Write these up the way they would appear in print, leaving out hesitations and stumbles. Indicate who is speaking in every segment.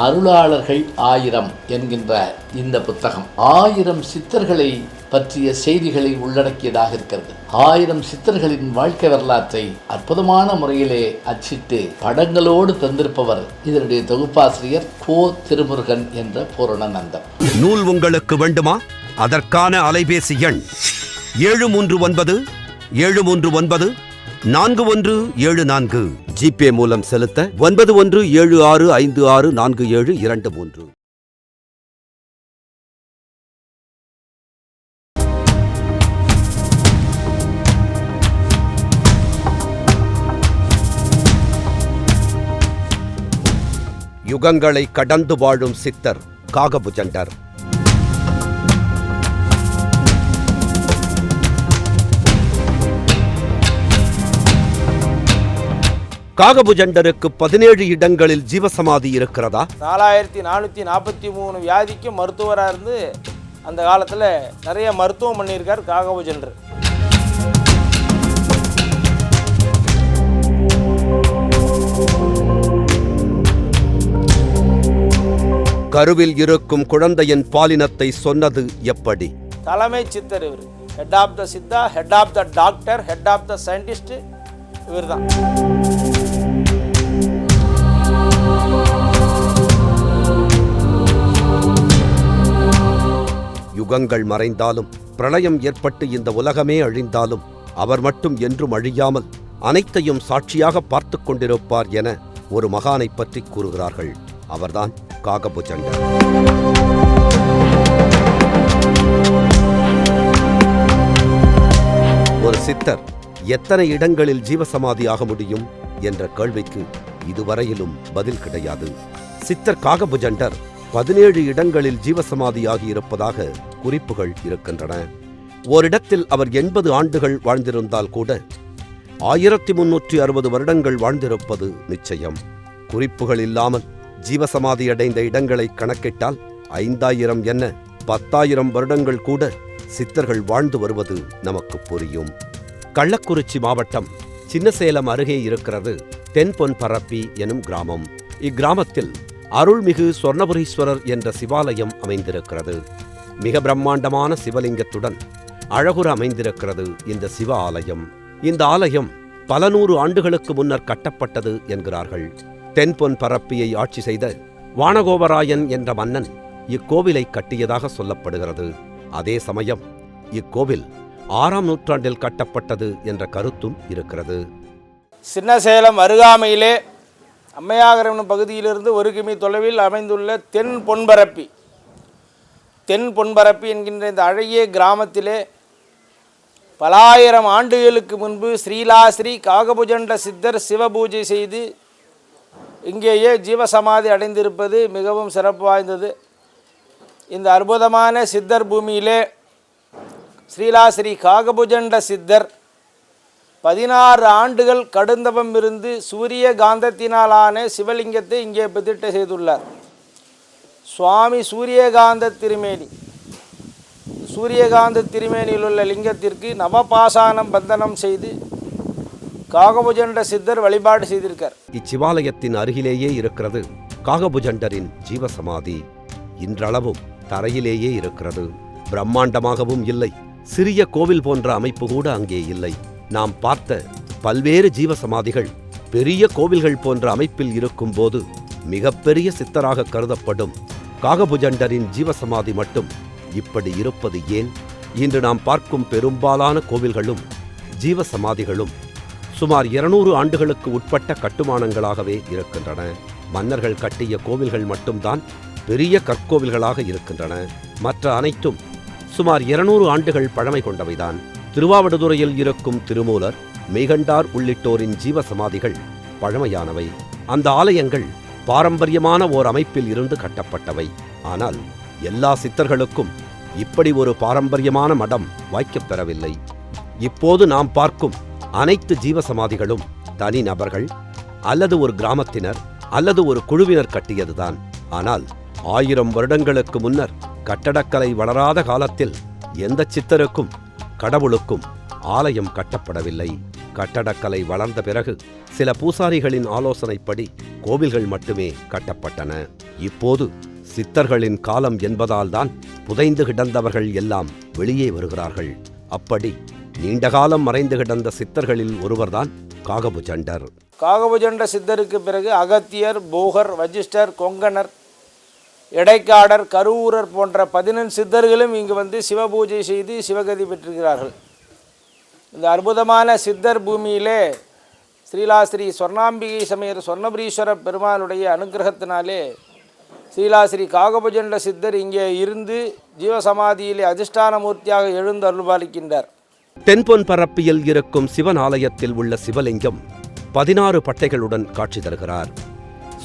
Speaker 1: அருளாளர்கள் 1000 என்கின்ற இந்த புத்தகம் 1000 சித்தர்களை பற்றிய செய்திகளை உள்ளடக்கியதாக இருக்கிறது. 1000 சித்தர்களின் வாழ்க்கை வரலாற்றை அற்புதமான முறையிலே அச்சிட்டு படங்களோடு தந்திருப்பவர் இதனுடைய தொகுப்பாசிரியர் கோ. திருமுருகன் என்ற பூரணநந்தன்.
Speaker 2: நூல் உங்களுக்கு வேண்டுமா? அதற்கான அலைபேசி எண் 7397394 ஜிபே மூலம் செலுத்த 9176564723. யுகங்களை கடந்து வாழும் சித்தர் காகபுஜண்டர். காகபுஜண்டருக்கு 17 இடங்களில் ஜீவசமாதி இருக்கிறதா?
Speaker 3: 4443 வியாதிக்கு மருத்துவராக இருந்து அந்த காலத்தில் நிறைய மருத்துவம் பண்ணியிருக்கார் காகபுஜண்டர்.
Speaker 2: கருவில் இருக்கும் குழந்தையின் பாலினத்தை சொன்னது எப்படி?
Speaker 3: தலைமை சித்தர் இவர். Head of the Siddha, head of the doctor, head of the scientist இவர் தான்.
Speaker 2: யுகங்கள் மறைந்தாலும் பிரளயம் ஏற்பட்டு இந்த உலகமே அழிந்தாலும் அவர் மட்டும் என்றும் அழியாமல் அனைத்தையும் சாட்சியாக பார்த்து கொண்டிருப்பார் என ஒரு மகானை பற்றி கூறுகிறார்கள். அவர்தான் காகபுஜண்டர். ஒரு சித்தர் எத்தனை இடங்களில் ஜீவசமாதி ஆக முடியும் என்ற கேள்விக்கு இதுவரையிலும் பதில் கிடையாது. சித்தர் காகபுஜண்டர் 17 இடங்களில் ஜீவசமாதியாகி இருப்பதாக குறிப்புகள் இருக்கின்றன. ஓரிடத்தில் அவர் 80 ஆண்டுகள் வாழ்ந்திருந்தால் கூட 1360 வருடங்கள் வாழ்ந்திருப்பது நிச்சயம். குறிப்புகள் இல்லாமல் ஜீவசமாதி அடைந்த இடங்களை கணக்கிட்டால் 5000 என்ன 10,000 வருடங்கள் கூட சித்தர்கள் வாழ்ந்து வருவது நமக்கு புரியும். கள்ளக்குறிச்சி மாவட்டம் சின்னசேலம் அருகே இருக்கிறது தென்பொன்பரப்பி எனும் கிராமம். இக்கிராமத்தில் அருள்மிகு சொர்ணபுரீஸ்வரர் என்ற சிவாலயம் அமைந்திருக்கிறது. மிக பிரம்மாண்டமான சிவலிங்கத்துடன் அழகுற அமைந்திருக்கிறது இந்த சிவ ஆலயம். இந்த ஆலயம் பல 100 ஆண்டுகளுக்கு முன்னர் கட்டப்பட்டது என்கிறார்கள். தென்பொன்பரப்பியை ஆட்சி செய்த வானகோபராயன் என்ற மன்னன் இக்கோவிலை கட்டியதாக சொல்லப்படுகிறது. அதே சமயம் இக்கோவில் 6ஆம் நூற்றாண்டில் கட்டப்பட்டது என்ற கருத்தும் இருக்கிறது.
Speaker 3: சின்னசேலம் அருகாமையிலே அம்மையாகரம் பகுதியிலிருந்து 1 கிமி தொலைவில் அமைந்துள்ள தென்பொன்பரப்பி என்கின்ற இந்த அழகிய கிராமத்திலே பல ஆயிரம் ஆண்டுகளுக்கு முன்பு ஸ்ரீலாஸ்ரீ காகபுஜண்ட சித்தர் சிவபூஜை செய்து இங்கேயே ஜீவசமாதி அடைந்திருப்பது மிகவும் சிறப்பு வாய்ந்தது. இந்த அற்புதமான சித்தர் பூமியிலே ஸ்ரீலாஸ்ரீ காகபுஜண்ட சித்தர் 16 ஆண்டுகள் கடுந்தவம் இருந்து சூரிய காந்தத்தினாலான சிவலிங்கத்தை இங்கே பிரதிஷ்டை செய்துள்ளார். சுவாமி சூரியகாந்த திருமேனியில் உள்ள லிங்கத்திற்கு நவபாசானம் பந்தனம் செய்து காகபுஜண்ட சித்தர் வழிபாடு செய்திருக்கார்.
Speaker 2: இச்சிவாலயத்தின் அருகிலேயே இருக்கிறது காகபுஜண்டரின் ஜீவசமாதி. இன்றளவும் தரையிலேயே இருக்கிறது. பிரம்மாண்டமாகவும் இல்லை, சிறிய கோவில் போன்ற அமைப்பு கூட அங்கே இல்லை. நாம் பார்த்த பல்வேறு ஜீவசமாதிகள் பெரிய கோவில்கள் போன்ற அமைப்பில் இருக்கும்போது மிகப்பெரிய சித்தராக கருதப்படும் காகபுஜண்டரின் ஜீவசமாதி மட்டும் இப்படி இருப்பது ஏன்? இன்று நாம் பார்க்கும் பெரும்பாலான கோவில்களும் ஜீவசமாதிகளும் சுமார் 200 ஆண்டுகளுக்கு உட்பட்ட கட்டுமானங்களாகவே இருக்கின்றன. மன்னர்கள் கட்டிய கோவில்கள் மட்டும்தான் பெரிய கற்கோவில்களாக இருக்கின்றன. மற்ற அனைத்தும் சுமார் 200 ஆண்டுகள் பழமை கொண்டவைதான். திருவாவடுதுறையில் இருக்கும் திருமூலர், மெய்கண்டார் உள்ளிட்டோரின் ஜீவசமாதிகள் பழமையானவை. அந்த ஆலயங்கள் பாரம்பரியமான ஓர் அமைப்பில் இருந்து கட்டப்பட்டவை. ஆனால் எல்லா சித்தர்களுக்கும் இப்படி ஒரு பாரம்பரியமான மடம் வாய்க்கப்பெறவில்லை. இப்போது நாம் பார்க்கும் அனைத்து ஜீவசமாதிகளும் தனி நபர்கள் அல்லது ஒரு கிராமத்தினர் அல்லது ஒரு குழுவினர் கட்டியதுதான். ஆனால் 1000 வருடங்களுக்கு முன்னர் கட்டடக்கலை வளராத காலத்தில் எந்த சித்தருக்கும் கடவுளுக்கும் ஆலயம் கட்டப்படவில்லை. கட்டடக்கலை வளர்ந்த பிறகு சில பூசாரிகளின் ஆலோசனைப்படி கோவில்கள் மட்டுமே கட்டப்பட்டன. இப்போது சித்தர்களின் காலம் என்பதால்தான் புதைந்து கிடந்தவர்கள் எல்லாம் வெளியே வருகிறார்கள். அப்படி நீண்டகாலம் மறைந்து கிடந்த சித்தர்களில் ஒருவர்தான் காகபுஜண்டர்.
Speaker 3: காகபுஜண்ட சித்தருக்கு பிறகு அகத்தியர், போகர், வசிஷ்டர், கொங்கணர், எடைக்காடர், கருவூரர் போன்ற 14 சித்தர்களும் இங்கு வந்து சிவபூஜை செய்து சிவகதி பெற்றிருக்கிறார்கள். இந்த அற்புதமான சித்தர் பூமியிலே ஸ்ரீலாஸ்ரீ சொர்ணாம்பிகை சமேத சொர்ணபுரீஸ்வர பெருமாளுடைய அனுகிரகத்தினாலே ஸ்ரீலாஸ்ரீ காகபுஜண்ட சித்தர் இங்கே இருந்து ஜீவசமாதியிலே அதிஷ்டான மூர்த்தியாக எழுந்து அருள்பாலிக்கின்றார்.
Speaker 2: தென்பொன் பரப்பியில் இருக்கும் சிவன் ஆலயத்தில் உள்ள சிவலிங்கம் 16 பட்டைகளுடன் காட்சி தருகிறார்.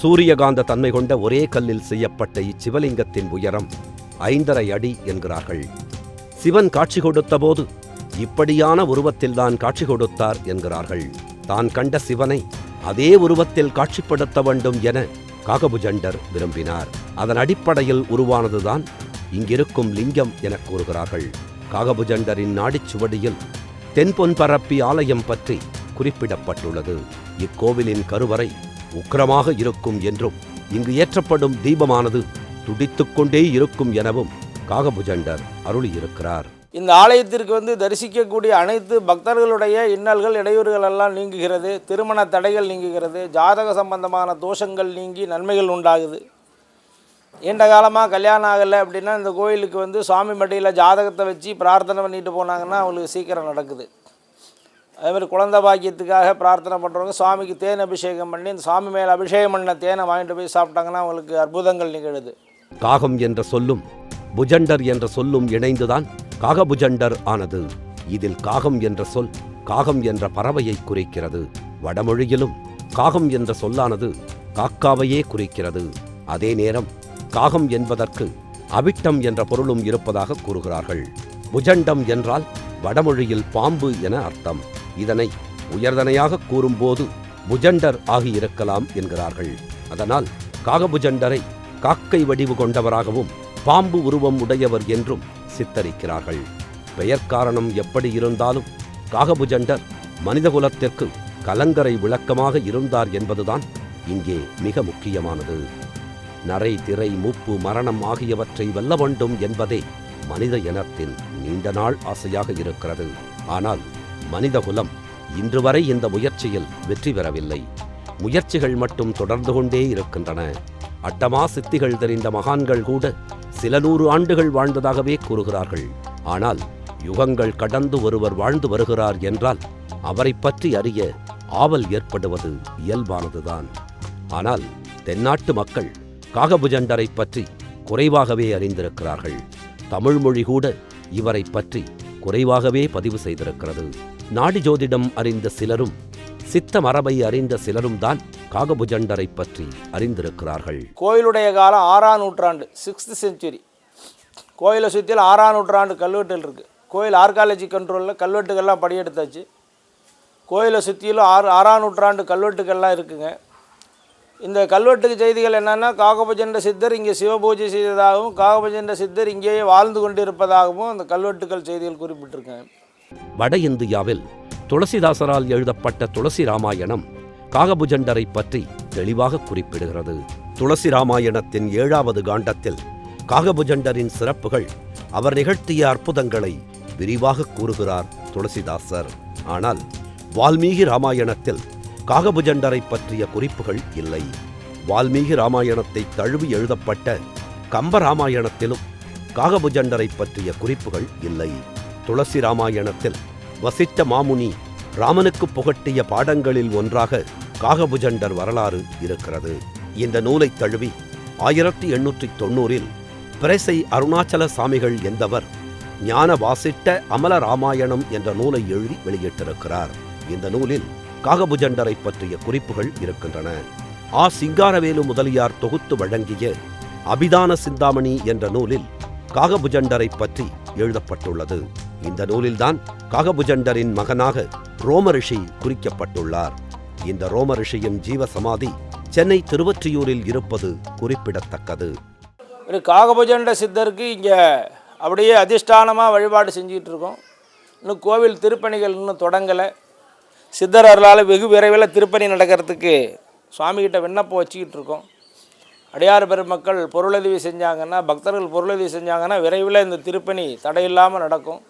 Speaker 2: சூரியகாந்த தன்மை கொண்ட ஒரே கல்லில் செய்யப்பட்ட இச்சிவலிங்கத்தின் உயரம் 5.5 அடி என்கிறார்கள். சிவன் காட்சி கொடுத்த போது இப்படியான உருவத்தில்தான் காட்சி கொடுத்தார் என்கிறார்கள். தான் கண்ட சிவனை அதே உருவத்தில் காட்சிப்படுத்த வேண்டும் என காகபுஜண்டர் விரும்பினார். அதன் அடிப்படையில் உருவானதுதான் இங்கிருக்கும் லிங்கம் என கூறுகிறார்கள். காகபுஜண்டரின் நாடிச்சுவடியில் தென்பொன் பரப்பி ஆலயம் பற்றி குறிப்பிடப்பட்டுள்ளது. இக்கோவிலின் கருவறை உக்கிரமாக இருக்கும் என்றும் இங்கு ஏற்றப்படும் தீபமானது துடித்துக்கொண்டே இருக்கும் எனவும் காகபுஜண்டர் அருளியிருக்கிறார்.
Speaker 3: இந்த ஆலயத்திற்கு வந்து தரிசிக்கக்கூடிய அனைத்து பக்தர்களுடைய இன்னல்கள், இடையூறுகள் எல்லாம் நீங்குகிறது. திருமண தடைகள் நீங்குகிறது. ஜாதக சம்பந்தமான தோஷங்கள் நீங்கி நன்மைகள் உண்டாகுது. நீண்ட காலமாக கல்யாணம் ஆகலை அப்படின்னா இந்த கோயிலுக்கு வந்து சுவாமி மடியில் ஜாதகத்தை வச்சு பிரார்த்தனை பண்ணிட்டு போனாங்கன்னா அவங்களுக்கு சீக்கிரம் நடக்குது. அதேமாதிரி குழந்தை பாக்கியத்துக்காக பிரார்த்தனை பண்ணுறவங்க சுவாமிக்கு தேன் அபிஷேகம் பண்ணி இந்த சுவாமி மேலே அபிஷேகம் பண்ண தேனை வாங்கிட்டு போய் சாப்பிட்டாங்கன்னா அவங்களுக்கு அற்புதங்கள் நிகழுது.
Speaker 2: காகம் என்ற சொல்லும் புஜண்டர் என்ற சொல்லும் இணைந்துதான் காகபுஜண்டர் ஆனது. இதில் காகம் என்ற சொல் காகம் என்ற பறவையை குறிக்கிறது. வடமொழியிலும் காகம் என்ற சொல்லானது காக்காவையே குறிக்கிறது. அதே நேரம் காகம் என்பதற்கு அவிட்டம் என்ற பொருளும் இருப்பதாக கூறுகிறார்கள். புஜண்டம் என்றால் வடமொழியில் பாம்பு என அர்த்தம். இதனை உயர்தனையாக கூறும்போது புஜண்டர் ஆகியிருக்கலாம் என்கிறார்கள். அதனால் காகபுஜண்டரை காக்கை வடிவு கொண்டவராகவும் பாம்பு உருவம் உடையவர் என்றும் சித்தரிக்கிறார்கள். பெயர் காரணம் எப்படி இருந்தாலும் காகபுஜண்டர் மனிதகுலத்திற்கு கலங்கரை விளக்கமாக இருந்தார் என்பதுதான் இங்கே மிக முக்கியமானது. நரை, திரை, மூப்பு, மரணம் ஆகியவற்றை வெல்ல வேண்டும் என்பதே மனித இனத்தின் நீண்ட நாள் ஆசையாக இருக்கிறது. ஆனால் மனிதகுலம் இன்று வரை இந்த முயற்சியில் வெற்றி பெறவில்லை. முயற்சிகள் மட்டும் தொடர்ந்து கொண்டே இருக்கின்றன. அட்டமா சித்திகள் தெரிந்த மகான்கள் கூட சில 100 ஆண்டுகள் வாழ்ந்ததாகவே கூறுகிறார்கள். ஆனால் யுகங்கள் கடந்து ஒருவர் வாழ்ந்து வருகிறார் என்றால் அவரை பற்றி அறிய ஆவல் ஏற்படுவது இயல்பானதுதான். ஆனால் தென்னாட்டு மக்கள் காகபுஜண்டரை பற்றி குறைவாகவே அறிந்திருக்கிறார்கள். தமிழ் மொழி கூட இவரை பற்றி குறைவாகவே பதிவு செய்திருக்கிறது. நாடி ஜோதிடம் அறிந்த சிலரும் சித்த மரபை அறிந்த சிலரும் தான் காகபுஜண்டரை பற்றி அறிந்திருக்கிறார்கள்.
Speaker 3: கோயிலுடைய காலம் 6ஆம் நூற்றாண்டு, 6th century. கோயிலை சுற்றியில் 6ஆம் நூற்றாண்டு கல்வெட்டுகள் இருக்குது. கோயில் ஆர்காலஜி கண்ட்ரோலில் கல்வெட்டுகள்லாம் படியெடுத்தாச்சு. கோயிலை சுற்றிலும் 6ஆம் நூற்றாண்டு கல்வெட்டுகள்லாம் இருக்குங்க. இந்த கல்வெட்டுக்கு செய்திகள் என்னென்னா காகபுஜண்ட சித்தர் இங்கே சிவபூஜை செய்ததாகவும் காகபுஜண்ட சித்தர் இங்கேயே வாழ்ந்து கொண்டிருப்பதாகவும் அந்த கல்வெட்டுக்கள் செய்திகள் குறிப்பிட்டிருக்கேன்.
Speaker 2: வட இந்தியாவில் துளசிதாசரால் எழுதப்பட்ட துளசி ராமாயணம் காகபுஜண்டரை பற்றி தெளிவாக குறிப்பிடுகிறது. துளசி ராமாயணத்தின் 7வது காண்டத்தில் காகபுஜண்டரின் சிறப்புகள், அவர் நிகழ்த்திய அற்புதங்களை விரிவாக கூறுகிறார் துளசிதாசர். ஆனால் வால்மீகி ராமாயணத்தில் காகபுஜண்டரை பற்றிய குறிப்புகள் இல்லை. வால்மீகி ராமாயணத்தை தழுவி எழுதப்பட்ட கம்ப ராமாயணத்திலும் காகபுஜண்டரை பற்றிய குறிப்புகள் இல்லை. துளசி ராமாயணத்தில் வசிஷ்ட மாமுனி ராமனுக்கு புகட்டிய பாடங்களில் ஒன்றாக காகபுஜண்டர் வரலாறு இருக்கிறது. இந்த நூலை தழுவி 1890இல் பிரசை அருணாச்சல சாமிகள் என்பவர் ஞான வாசிட்ட அமல ராமாயணம் என்ற நூலை எழுதி வெளியிட்டிருக்கிறார். இந்த நூலில் காகபுஜண்டரை பற்றிய குறிப்புகள் இருக்கின்றன. சிங்காரவேலு முதலியார் தொகுத்து வழங்கிய அபிதான சிந்தாமணி என்ற நூலில் காகபுஜண்டரை பற்றி எழுதப்பட்டுள்ளது. இந்த நூலில்தான் காகபுஜண்டரின் மகனாக ரோமரிஷி குறிக்கப்பட்டுள்ளார். இந்த ரோமரிஷியின் ஜீவசமாதி சென்னை திருவொற்றியூரில் இருப்பது குறிப்பிடத்தக்கது.
Speaker 3: காகபுஜண்ட சித்தருக்கு இங்கே அப்படியே அதிஷ்டானமாக வழிபாடு செஞ்சுக்கிட்டு இருக்கோம். இன்னும் கோவில் திருப்பணிகள் இன்னும் தொடங்கலை. சித்தர் அருளால் வெகு விரைவில் திருப்பணி நடக்கிறதுக்கு சுவாமிகிட்ட விண்ணப்பம் வச்சுக்கிட்டு இருக்கோம். அடியார் பெருமக்கள் பொருளுதவி செஞ்சாங்கன்னா, பக்தர்கள் பொருளுதவி செஞ்சாங்கன்னா விரைவில் இந்த திருப்பணி தடையில்லாமல் நடக்கும்.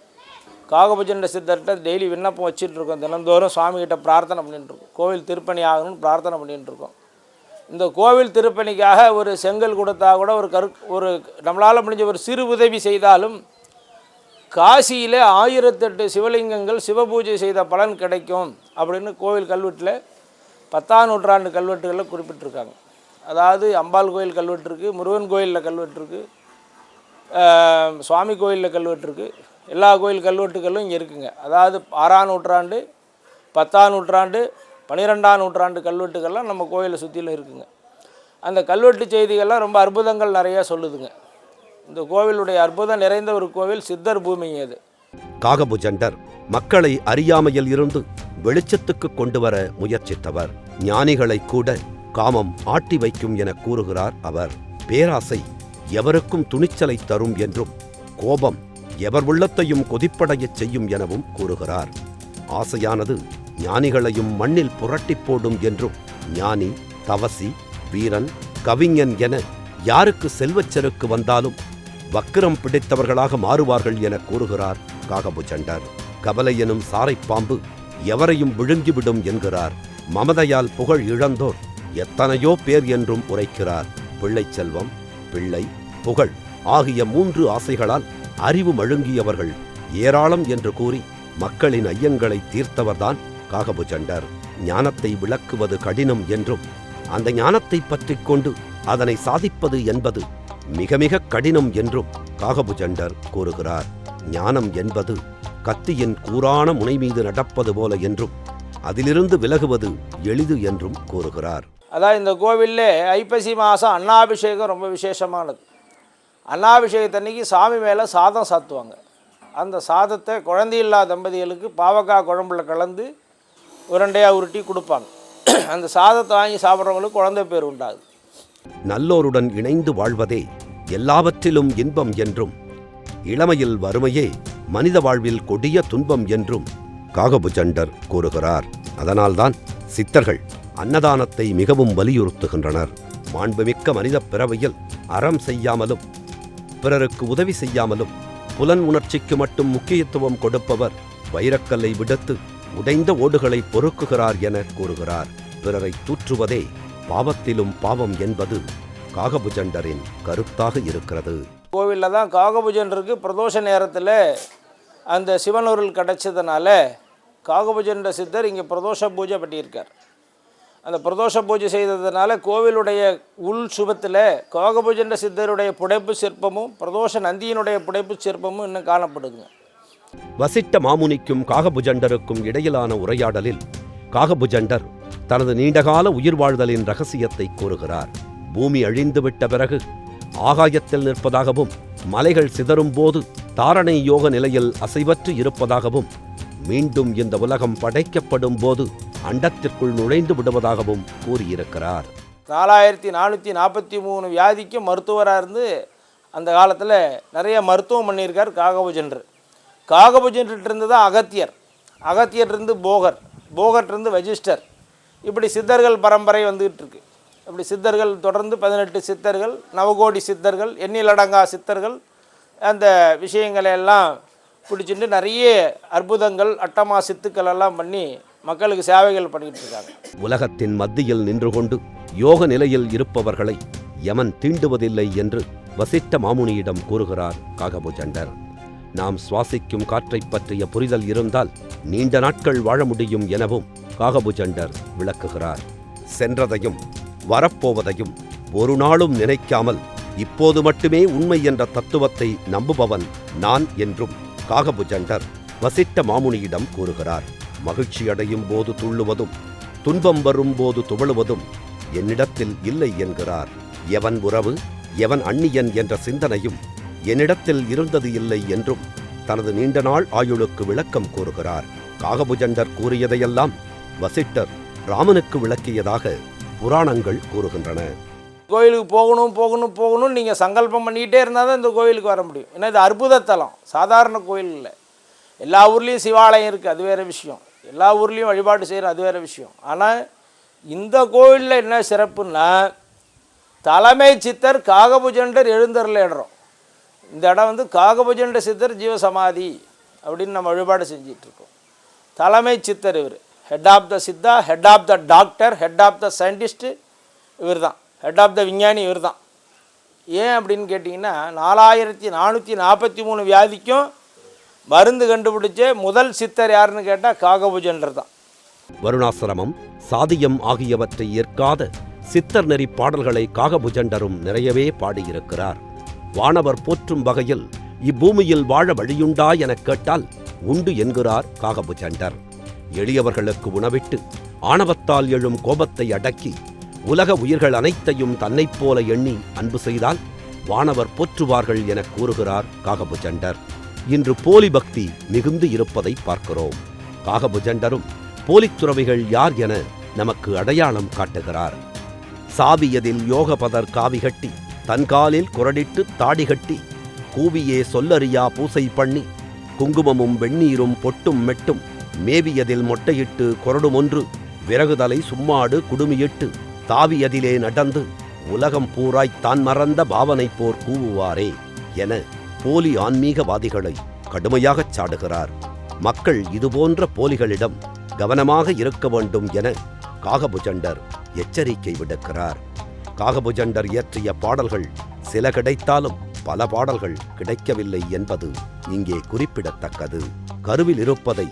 Speaker 3: காகபுஜண்ட சித்தர்கிட்ட டெய்லி விண்ணப்பம் வச்சுட்ருக்கோம். தினந்தோறும் சுவாமிகிட்ட பிரார்த்தனை பண்ணிட்டுருக்கோம். கோவில் திருப்பணி ஆகணும்னு பிரார்த்தனை பண்ணிட்டுருக்கோம். இந்த கோவில் திருப்பணிக்காக ஒரு செங்கல் கொடுத்தா கூட ஒரு நம்மளால் முடிஞ்ச ஒரு சிறு உதவி செய்தாலும் காசியில் 1008 சிவலிங்கங்கள் சிவபூஜை செய்த பலன் கிடைக்கும் அப்படின்னு கோவில் கல்வெட்டில் 10ஆம் நூற்றாண்டு கல்வெட்டுகளில் குறிப்பிட்டிருக்காங்க. அதாவது அம்பாள் கோயில் கல்வெட்டு இருக்குது, முருகன் கோயிலில் கல்வெட்டு இருக்குது, சுவாமி கோயிலில் கல்வெட்டு இருக்குது, எல்லா கோயில் கல்வெட்டுகளும் இங்கே இருக்குங்க. அதாவது 6ஆம் நூற்றாண்டு, 10ஆம் நூற்றாண்டு, 12ஆம் நூற்றாண்டு கல்வெட்டுகள்லாம் நம்ம கோயிலை சுற்றிலும் இருக்குங்க. அந்த கல்வெட்டு செய்திகள்லாம் ரொம்ப அற்புதங்கள் நிறையா சொல்லுதுங்க. இந்த கோவிலுடைய அற்புதம் நிறைந்த ஒரு கோவில், சித்தர் பூமி அது.
Speaker 2: காகபுஜண்டர் மக்களை அறியாமையில் இருந்து வெளிச்சத்துக்கு கொண்டு வர முயற்சித்தவர். ஞானிகளை கூட காமம் ஆட்டி வைக்கும் என கூறுகிறார் அவர். பேராசை எவருக்கும் துணிச்சலை தரும் என்றும், கோபம் எவர் உள்ளத்தையும் கொதிப்படையச் செய்யும் எனவும் கூறுகிறார். ஆசையானது ஞானிகளையும் மண்ணில் புரட்டி போடும் என்றும், ஞானி, தவசி, வீரன், கவிஞன் என யாருக்கு செல்வச் செருக்கு வந்தாலும் வக்கிரம் பிடித்தவர்களாக மாறுவார்கள் என கூறுகிறார் காகபுஜண்டர். கவலை எனும் சாரைப்பாம்பு எவரையும் விழுங்கிவிடும் என்கிறார். மமதையால் புகழ் இழந்தோர் எத்தனையோ பேர் என்றும் உரைக்கிறார். பிள்ளை செல்வம், பிள்ளை, புகழ் ஆகிய 3 ஆசைகளால் அறிவு மழுங்கியவர்கள் ஏராளம் என்று கூறி மக்களின் ஐயங்களை தீர்த்தவர்தான் காகபுஜண்டர். ஞானத்தை விளக்குவது கடினம் என்றும், அந்த ஞானத்தை பற்றிக் கொண்டு அதனை சாதிப்பது என்பது மிக மிக கடினம் என்றும் காகபுஜண்டர் கூறுகிறார். ஞானம் என்பது கத்தியின் கூரான முனை மீது நடப்பது போல என்றும், அதிலிருந்து விலகுவது எளிது என்றும் கூறுகிறார்.
Speaker 3: அதான் இந்த கோவிலில் ஐப்பசி மாதம் அன்னாபிஷேகம் ரொம்ப விசேஷமானது. அன்னாபிஷேகத்தன்னைக்கு சாமி மேலே சாதம் சாத்துவாங்க. அந்த சாதத்தை குழந்தையில்லா தம்பதிகளுக்கு பாவக்காய் குழம்புல கலந்து உருண்டையாக உருட்டி கொடுப்பாங்க. அந்த சாதத்தை வாங்கி சாப்பிட்றவங்களுக்கு குழந்தை பேர் உண்டாகுது.
Speaker 2: நல்லோருடன் இணைந்து வாழ்வதே எல்லாவற்றிலும் இன்பம் என்றும், இளமையில் வறுமையே மனித வாழ்வில் கொடிய துன்பம் என்றும் காகபுஜண்டர் கூறுகிறார். அதனால்தான் சித்தர்கள் அன்னதானத்தை மிகவும் வலியுறுத்துகின்றனர். மாண்புமிக்க மனித பிறவியில் அறம் செய்யாமலும் பிறருக்கு உதவி செய்யாமலும் புலன் உணர்ச்சிக்கு மட்டும் முக்கியத்துவம் கொடுப்பவர் வைரக்கல்லை விடுத்து உடைந்த ஓடுகளை பொறுக்குகிறார் என கூறுகிறார். பிறரை தூற்றுவதே பாவத்திலும் பாவம் என்பது காகபுஜண்டரின் கருத்தாக இருக்கிறது.
Speaker 3: கோவிலில் தான் காகபுஜண்டருக்கு பிரதோஷ நேரத்தில் அந்த சிவனொருள் கிடைச்சதுனால காகபுஜண்ட சித்தர் இங்கே பிரதோஷ பூஜை பண்ணியிருக்கார். அந்த பிரதோஷ பூஜை செய்ததுனால கோவிலுடைய உள் சுபத்தில் காகபுஜண்ட சித்தருடைய புடைப்பு சிற்பமும் பிரதோஷ நந்தியினுடைய புடைப்பு சிற்பமும் இன்னும் காணப்படுதுங்க.
Speaker 2: வசிட்ட மாமுனிக்கும் காகபுஜண்டருக்கும் இடையிலான உரையாடலில் காகபுஜண்டர் தனது நீண்டகால உயிர் வாழ்தலின் இரகசியத்தை கூறுகிறார். பூமி அழிந்துவிட்ட பிறகு ஆகாயத்தில் நிற்பதாகவும், மலைகள் சிதறும் போது தாரணை யோக நிலையில் அசைவற்று இருப்பதாகவும், மீண்டும் இந்த உலகம் படைக்கப்படும் போது அண்டத்திற்குள் நுழைந்து விடுவதாகவும் கூறியிருக்கிறார்.
Speaker 3: 4443 வியாதிக்கு மருத்துவராக இருந்து அந்த காலத்தில் நிறைய மருத்துவம் பண்ணியிருக்கார் காகபுஜண்டர். காகபுஜண்டர்கிட்ட தான் அகத்தியர், அகத்தியர்லேருந்து போகர், போகர்லேருந்து வஜிஷ்டர், இப்படி சித்தர்கள் பரம்பரை வந்துகிட்டு இருக்கு. இப்படி சித்தர்கள் தொடர்ந்து 18 சித்தர்கள், நவகோடி சித்தர்கள், எண்ணிலடங்கா சித்தர்கள் அந்த விஷயங்களை எல்லாம் பிடிச்சிட்டு நிறைய அற்புதங்கள், அட்டமா சித்துக்கள் எல்லாம் பண்ணி மக்களுக்கு சேவைகள் பண்ணிக்கிட்டு இருக்காங்க.
Speaker 2: உலகத்தின் மத்தியில் நின்று கொண்டு யோக நிலையில் இருப்பவர்களை யமன் தீண்டுவதில்லை என்று வசிட்ட மாமுனியிடம் கூறுகிறார் காகபுஜண்டர். நாம் சுவாசிக்கும் காற்றைப் பற்றிய புரிதல் இருந்தால் நீண்ட நாட்கள் வாழ முடியும் எனவும் காகபுஜண்டர் விளக்குகிறார். சென்றதையும் வரப்போவதையும் ஒரு நாளும் நினைக்காமல் இப்போது மட்டுமே உண்மை என்ற தத்துவத்தை நம்புபவன் நான் என்றும் காகபுஜண்டர் வசிட்ட மாமுனியிடம் கூறுகிறார். மகிழ்ச்சி அடையும் போது துள்ளுவதும், துன்பம் வரும் போது துவளுவதும் என்னிடத்தில் இல்லை என்கிறார். எவன் உறவு, எவன் அந்நியன் என்ற சிந்தனையும் என்னிடத்தில் இருந்தது இல்லை என்றும் தனது நீண்ட நாள் ஆயுளுக்கு விளக்கம் கூறுகிறார். காகபுஜண்டர் கூறியதையெல்லாம் வசிட்டர் ராமனுக்கு விளக்கியதாக புராணங்கள் கூறுகின்றன.
Speaker 3: கோயிலுக்கு போகணும் போகணும் போகணும்னு நீங்கள் சங்கல்பம் பண்ணிக்கிட்டே இருந்தால் தான் இந்த கோயிலுக்கு வர முடியும். ஏன்னா இது அற்புத தலம், சாதாரண கோயில் இல்லை. எல்லா ஊர்லேயும் சிவாலயம் இருக்குது, அது வேறு விஷயம். எல்லா ஊர்லேயும் வழிபாடு செய்கிறோம், அது வேறு விஷயம். ஆனால் இந்த கோவிலில் என்ன சிறப்புன்னா, தலைமை சித்தர் காகபுஜண்டர் எழுந்தருள இடம். இந்த இடம் வந்து காகபுஜண்ட சித்தர் ஜீவசமாதி அப்படின்னு நம்ம வழிபாடு செஞ்சிட்ருக்கோம். தலைமை சித்தர் இவர், head of the Siddha, head of the doctor, head of the scientist இவர் தான், ஹெட் ஆஃப் த விஞ்ஞானி இவர் தான். ஏன் அப்படின்னு கேட்டிங்கன்னா, 4443 வியாதிக்கும் மருந்து கண்டுபிடிச்ச முதல் சித்தர் யாருன்னு கேட்டால் காகபுஜண்டர் தான்.
Speaker 2: வருணாசிரமம், சாதியம் ஆகியவற்றை ஏற்காத சித்தர் நெறி பாடல்களை காகபுஜண்டரும் நிறையவே பாடியிருக்கிறார். வானவர் போற்றும் வகையில் இப்பூமியில் வாழ வழியுண்டா எனக் கேட்டால் உண்டு என்கிறார் காகபுஜண்டர். எளியவர்களுக்கு உணவிட்டு ஆணவத்தால் எழும் கோபத்தை அடக்கி உலக உயிர்கள் அனைத்தையும் தன்னைப் போல எண்ணி அன்பு செய்தால் வானவர் போற்றுவார்கள் என கூறுகிறார் காகபுஜண்டர். இன்று போலி பக்தி மிகுந்து இருப்பதை பார்க்கிறோம். காகபுஜண்டரும் போலித்துறவிகள் யார் என நமக்கு அடையாளம் காட்டுகிறார். சாவியதில் யோகபதர் காவிகட்டி தன்காலில் குரடிட்டு தாடிகட்டி கூவியே சொல்லறியா பூசை பண்ணி குங்குமமும் வெந்நீரும் பொட்டும் மெட்டும் மேவியதில் மொட்டையிட்டு கொரடுமொன்று விறகுதலை சும்மாடு குடுமியிட்டு தாவியதிலே நடந்து உலகம் பூராய் தான் மறந்த பாவனை போர் கூவுவாரே என போலி ஆன்மீகவாதிகளை கடுமையாகச் சாடுகிறார். மக்கள் இதுபோன்ற போலிகளிடம் கவனமாக இருக்க வேண்டும் என காகபுஜண்டர் எச்சரிக்கை விடுக்கிறார். காகபுஜண்டர் இயற்றிய பாடல்கள் சில கிடைத்தாலும் பல பாடல்கள் கிடைக்கவில்லை என்பது இங்கே குறிப்பிடத்தக்கது. கருவில் இருப்பதை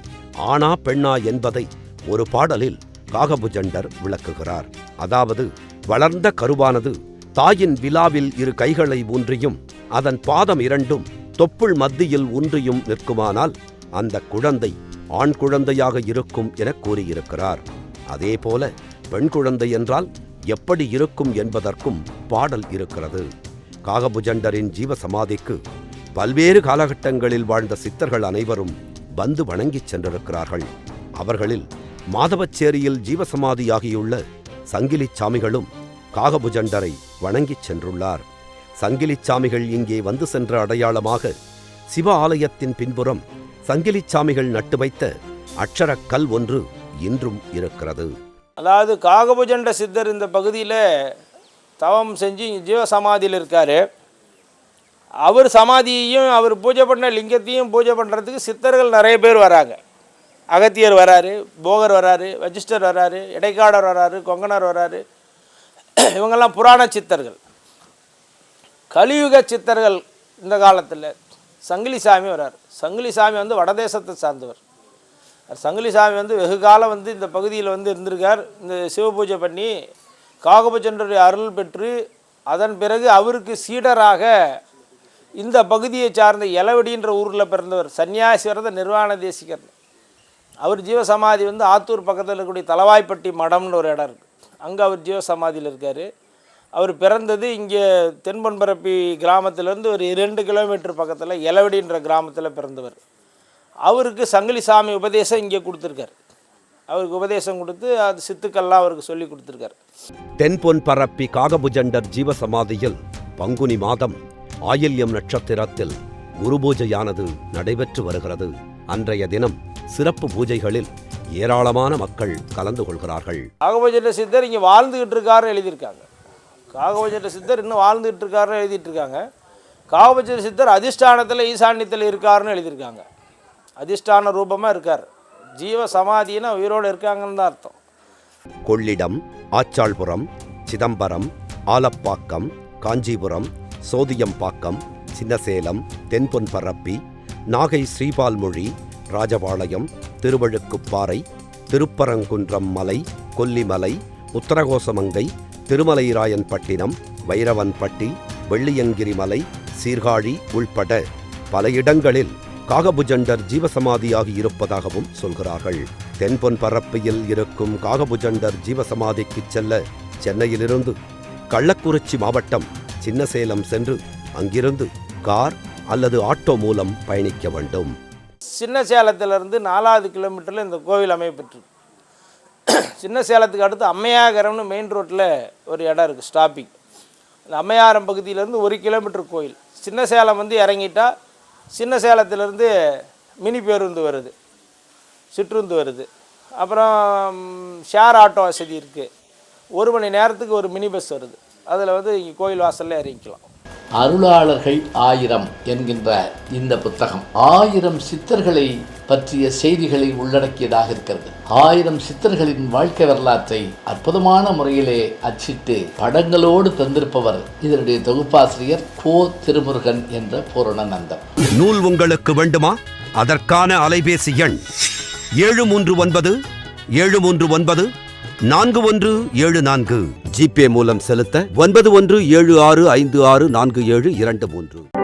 Speaker 2: ஆணா பெண்ணா என்பதை ஒரு பாடலில் காகபுஜண்டர் விளக்குகிறார். அதாவது, வளர்ந்த கருவானது தாயின் விலாவில் இரு கைகளை ஊன்றியும் அதன் பாதம் இரண்டும் தொப்புள் மத்தியில் ஊன்றியும் நிற்குமானால் அந்த குழந்தை ஆண் குழந்தையாக இருக்கும் என கூறியிருக்கிறார். அதேபோல பெண் குழந்தை என்றால் எப்படி இருக்கும் என்பதற்கும் பாடல் இருக்கிறது. காகபுஜண்டரின் ஜீவசமாதிக்கு பல்வேறு காலகட்டங்களில் வாழ்ந்த சித்தர்கள் அனைவரும் வந்து வணங்கிச் சென்றிருக்கிறார்கள். அவர்களில் மாதவச்சேரியில் ஜீவசமாதியாகியுள்ள சங்கிலிச் சாமிகளும் காகபுஜண்டரை வணங்கிச் சென்றுள்ளார். சங்கிலிச் சாமிகள் இங்கே வந்து சென்ற அடையாளமாக சிவ ஆலயத்தின் பின்புறம் சங்கிலிச் சாமிகள் நட்டு வைத்த அட்சரக்கல் ஒன்று இன்றும் இருக்கிறது.
Speaker 3: அதாவது காகபுஜண்ட சித்தர் இந்த பகுதியில் தவம் செஞ்சு ஜீவசமாதியில் இருக்கார். அவர் சமாதியையும் அவர் பூஜை பண்ண லிங்கத்தையும் பூஜை பண்ணுறதுக்கு சித்தர்கள் நிறைய பேர் வராங்க. அகத்தியர் வராரு, போகர் வராரு, வசிஷ்டர் வராரு, இடைக்காடர் வராரு, கொங்கணர் வராரு. இவங்கெல்லாம் புராண சித்தர்கள். கலியுக சித்தர்கள் இந்த காலத்தில் சங்கிலி சாமி வரார். சங்கிலி சாமி வந்து வடதேசத்தை சார்ந்தவர். சங்கிலி சாமி வந்து வெகு காலம் வந்து இந்த பகுதியில் வந்து இருந்திருக்கார். இந்த சிவபூஜை பண்ணி காகபுஜண்டருடைய அருள் பெற்று அதன் பிறகு அவருக்கு சீடராக இந்த பகுதியை சார்ந்த எலவடின்ற ஊரில் பிறந்தவர். சன்னியாசி வரத நிர்வாண தேசிகர். அவர் ஜீவசமாதி வந்து ஆத்தூர் பக்கத்தில் இருக்கக்கூடிய தலவாய்ப்பட்டி மடம்னு ஒரு இடம் இருக்குது. அங்கே அவர் ஜீவசமாதியில் இருக்கார். அவர் பிறந்தது இங்கே தென்பொன்பரப்பி கிராமத்திலேருந்து ஒரு 2 கிலோமீட்டர் பக்கத்தில் எலவடின்ற கிராமத்தில் பிறந்தவர். அவருக்கு சங்கிலி சாமி உபதேசம் இங்கே கொடுத்துருக்கார். அவருக்கு உபதேசம் கொடுத்து அது சித்துக்கள்லாம் அவருக்கு சொல்லி கொடுத்துருக்கார்.
Speaker 2: தென்பொன்பரப்பி காகபுஜண்டர் ஜீவசமாதியில் பங்குனி மாதம் ஆயில்யம் நட்சத்திரத்தில் குரு பூஜையானது நடைபெற்று வருகிறது. அன்றைய தினம் சிறப்பு பூஜைகளில் ஏராளமான மக்கள் கலந்து கொள்கிறார்கள்.
Speaker 3: காகபுஜண்ட சித்தர் இங்கே வாழ்ந்துகிட்டு இருக்காருன்னு எழுதியிருக்காங்க. காகபுஜண்ட சித்தர் இன்னும் வாழ்ந்துகிட்டு இருக்காருன்னு எழுதிட்டு இருக்காங்க. காகபுஜண்ட சித்தர் அதிஷ்டானத்தில் ஈசான்யத்தில் இருக்காருன்னு எழுதியிருக்காங்க. அதிஷ்டான ரூபமாக இருக்கார். ஜீவ சமாதினா உயிரோடு இருக்காங்கன்னு தான் அர்த்தம்.
Speaker 2: கொள்ளிடம், ஆச்சாள்புரம், சிதம்பரம், ஆலப்பாக்கம், காஞ்சிபுரம், சோதியம்பாக்கம், சின்னசேலம், தென்பொன்பரப்பி, நாகை ஸ்ரீபால்மொழி, ராஜபாளையம், திருவழுக்குப்பாறை, திருப்பரங்குன்றம் மலை, கொல்லிமலை, உத்தரகோசமங்கை, திருமலைராயன்பட்டினம், வைரவன்பட்டி, வெள்ளியங்கிரி மலை, சீர்காழி உள்பட பல இடங்களில் காகபுஜண்டர் ஜீவசமாதியாகி இருப்பதாகவும் சொல்கிறார்கள். தென்பொன்பரப்பியில் இருக்கும் காகபுஜண்டர் ஜீவசமாதிக்கு செல்ல சென்னையிலிருந்து கள்ளக்குறிச்சி மாவட்டம் சின்னசேலம் சென்று அங்கிருந்து கார் அல்லது ஆட்டோ மூலம் பயணிக்க வேண்டும்.
Speaker 3: சின்னசேலத்திலிருந்து 4வது கிலோமீட்டரில் இந்த கோவில் அமையப்பெற்று. சின்னசேலத்துக்கு அடுத்து அம்மையாகரம்னு மெயின் ரோட்டில் ஒரு இடம் இருக்குது, ஸ்டாப்பிங். இந்த அம்மையாரம் பகுதியிலேருந்து 1 கிலோமீட்டர் கோயில். சின்னசேலம் வந்து இறங்கிட்டால் சின்னசேலத்திலேருந்து மினி பேருந்து வருது, சிற்றுந்து வருது. அப்புறம் ஷேர் ஆட்டோ வசதி இருக்குது. 1 மணி நேரத்துக்கு ஒரு மினி பஸ் வருது. அதில் வந்து இங்கே கோயில் வாசலில் இறங்கிக்கலாம்.
Speaker 1: அருளாளர்கள் 1000 என்கின்ற இந்த புத்தகம் 1000 சித்தர்களை பற்றிய செய்திகளை உள்ளடக்கியதாக இருக்கிறது. 1000 சித்தர்களின் வாழ்க்கை வரலாற்றை அற்புதமான முறையிலே அச்சிட்டு படங்களோடு தந்திருப்பவர் இதனுடைய தொகுப்பாசிரியர் கோ. திருமுருகன் என்ற பூரணநந்தன்.
Speaker 2: நூல் உங்களுக்கு வேண்டுமா? அதற்கான அலைபேசி எண் 739 739 4174. ஜிபே மூலம் செலுத்த 9176564723.